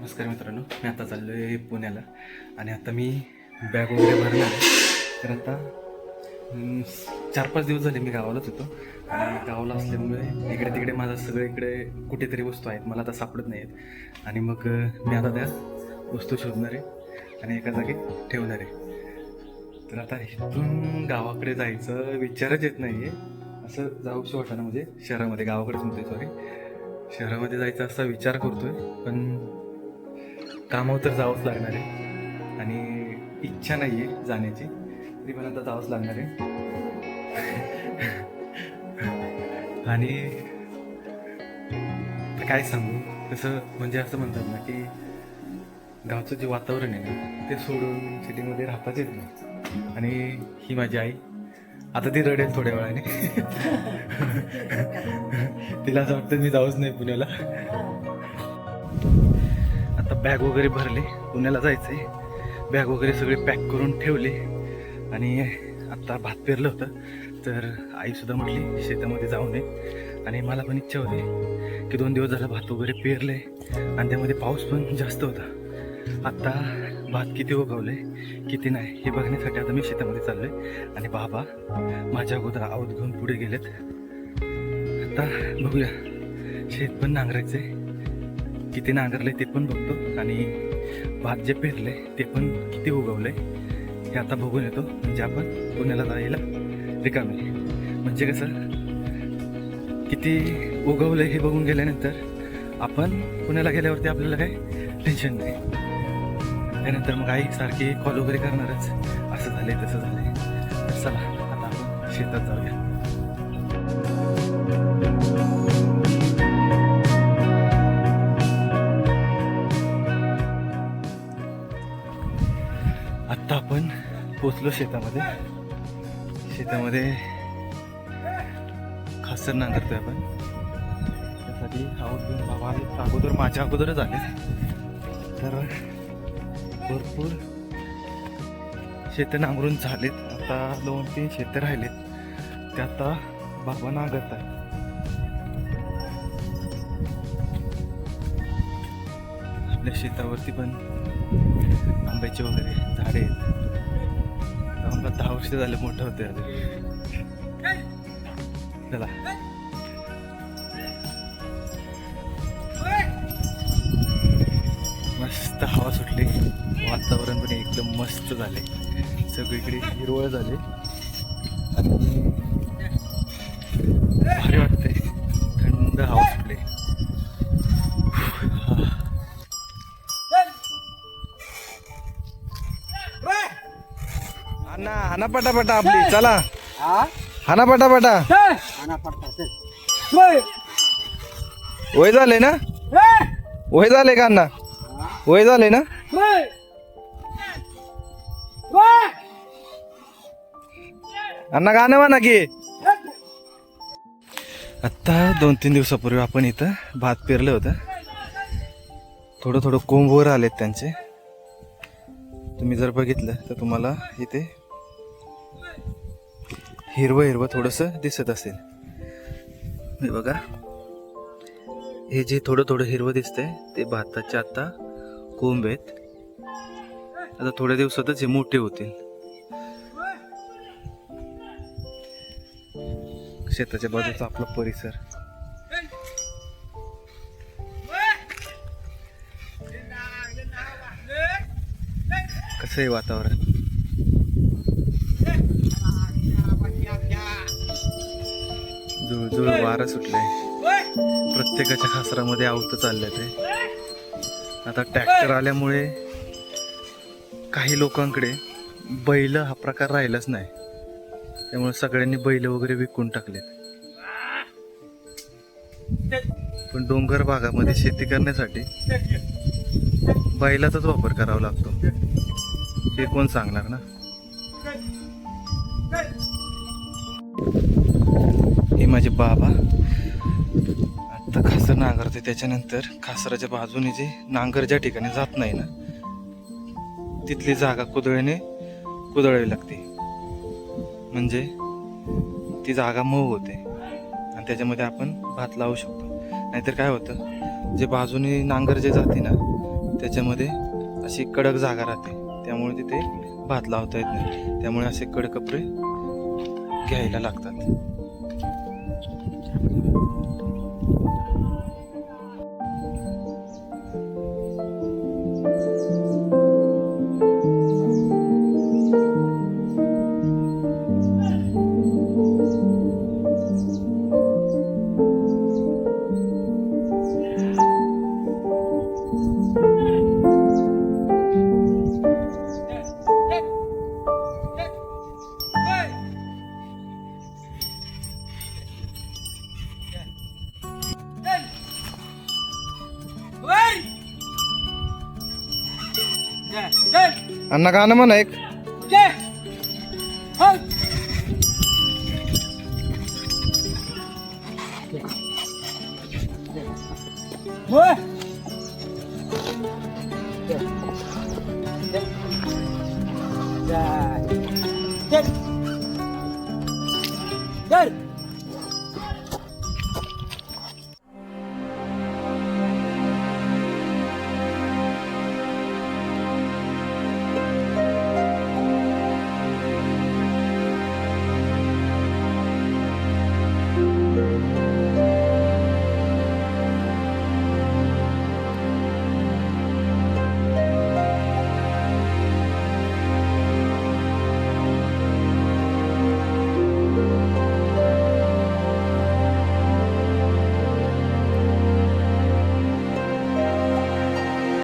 नमस्कार मित्रांनो, मी आता चाललो आहे पुण्याला आणि आता मी बॅग वगैरे भरणार आहे. तर आता 4-5 दिवस झाले मी गावालाच होतो आणि गावाला असल्यामुळे इकडे तिकडे माझं सगळं इकडे कुठेतरी वस्तू आहेत, मला आता सापडत नाही आहेत. आणि मग मी आता त्या वस्तू शोधणार आहे आणि एका जागी ठेवणार आहे. तर आता इथून गावाकडे जायचं विचारच येत नाही आहे. असं जाऊशी वाटाणं म्हणजे शहरामध्ये, गावाकडेच म्हणतोय सॉरी, शहरामध्ये जायचा असा विचार करतोय, पण कामावर तर जावंच लागणार आहे आणि इच्छा नाही आहे जाण्याची, तरी पण आता जावंच लागणार आहे. आणि काय सांगू, कसं म्हणजे असं म्हणतात ना की गावचं जे वातावरण आहे ना ते सोडून सिटीमध्ये राहताच येत नाही. आणि ही माझी आई, आता ती रडेल थोड्या वेळाने. तिला असं वाटतं मी जाऊच नाही पुण्याला. आता बॅग वगैरे भरले, पुण्याला जायचं आहे. बॅग वगैरे सगळे पॅक करून ठेवले आणि आत्ता भात पेरलं होतं, तर आईसुद्धा म्हटली शेतामध्ये जाऊ नये. आणि मला पण इच्छा होती की 2 दिवस झाला भात वगैरे पेरले आणि त्यामध्ये पाऊस पण जास्त होता. आत्ता भात किती उगवले किती नाही हे बघण्यासाठी आता मी शेतामध्ये चाललो आहे. आणि बाबा माझ्या अगोदर आवत घेऊन पुढे गेलेत. आता बघूया, शेत पण नांगरायचं आहे, किती नांगरले ते पण बघतो आणि भात जे पेरले ते पण किती उगवले हे आता बघून येतो. म्हणजे आपण पुण्याला जायला रिकामे, म्हणजे कसं किती उगवलं हे बघून गेल्यानंतर आपण पुण्याला गेल्यावरती आपल्याला काही टेन्शन नाही. त्यानंतर मग आई सारखी कॉल वगैरे करणारच, असं झालंय तसं झालंय. तर चला आता आपण शेतात जाऊया. आत्ता आपण पोचलो शेतामध्ये. शेतामध्ये खासर नांगरतोय आपण. त्यासाठी बाबा आले अगोदर, माझ्या अगोदरच आले. तर भरपूर शेतं नांगरून झालेत. आता 2-3 शेतं राहिलेत, ते आता बाबा नांगरतात. आपल्या शेतावरती पण आंब्याचे वगैरे झाडे आहेत. आंबा 10 वर्ष झाले मोठं होते अजून. चला मस्त हवा सुटली, वातावरण पण एकदम मस्त झाले, सगळीकडे हिरवळ झाले आणि भारी वाटते. थंड हवा सुटली. हाना पटापटा आपली, चला हाना पटापटा. वय झाले ना, वय झाले का अण्णा, वय झाले ना. अण्णा गाणं म्हणा की. आत्ता 2-3 दिवसापूर्वी आपण इथं भात पेरलं होतं. थोडं थोडं कोंब वर आलेत त्यांचे. तुम्ही जर बघितलं तर तुम्हाला इथे हिरवं हिरवं थोडंसं दिसत असेल. हे बघा, हे जे थोडं थोडं हिरवं दिसतंय ते भाताचे आता कोंब आहेत. आता थोड्या दिवसातच हे मोठे होतील. शेताच्या बाजूचा आपला परिसर. कसं आहे वातावरण. जुळजुळ वारं सुटलंय. प्रत्येकाच्या खासरामध्ये आवत चाललंय ते. आता ट्रॅक्टर आल्यामुळे काही लोकांकडे बैल हा प्रकार राहिलाच नाही, त्यामुळे सगळ्यांनी बैल वगैरे विकून टाकलेत. पण डोंगर भागामध्ये शेती करण्यासाठी बैलाचाच वापर करावा लागतो, हे कोण सांगणार ना. हे माझे बाबा आता खासर नांगरते. त्याच्यानंतर खासराच्या बाजूने जे नांगर ज्या ठिकाणी जात नाही ना तिथली जागा कुदळीने कुदळावी लागते, म्हणजे ती जागा मऊ होते आणि त्याच्यामध्ये आपण भात लावू शकतो. नाहीतर काय होतं, जे बाजूने नांगर जे जाते ना त्याच्यामध्ये अशी कडक जागा राहते, त्यामुळे तिथे भात लावता येत नाही. त्यामुळे असे कडक कपडे घ्यायला लागतात. अण्णा गाणं म्हणा एक. Dad!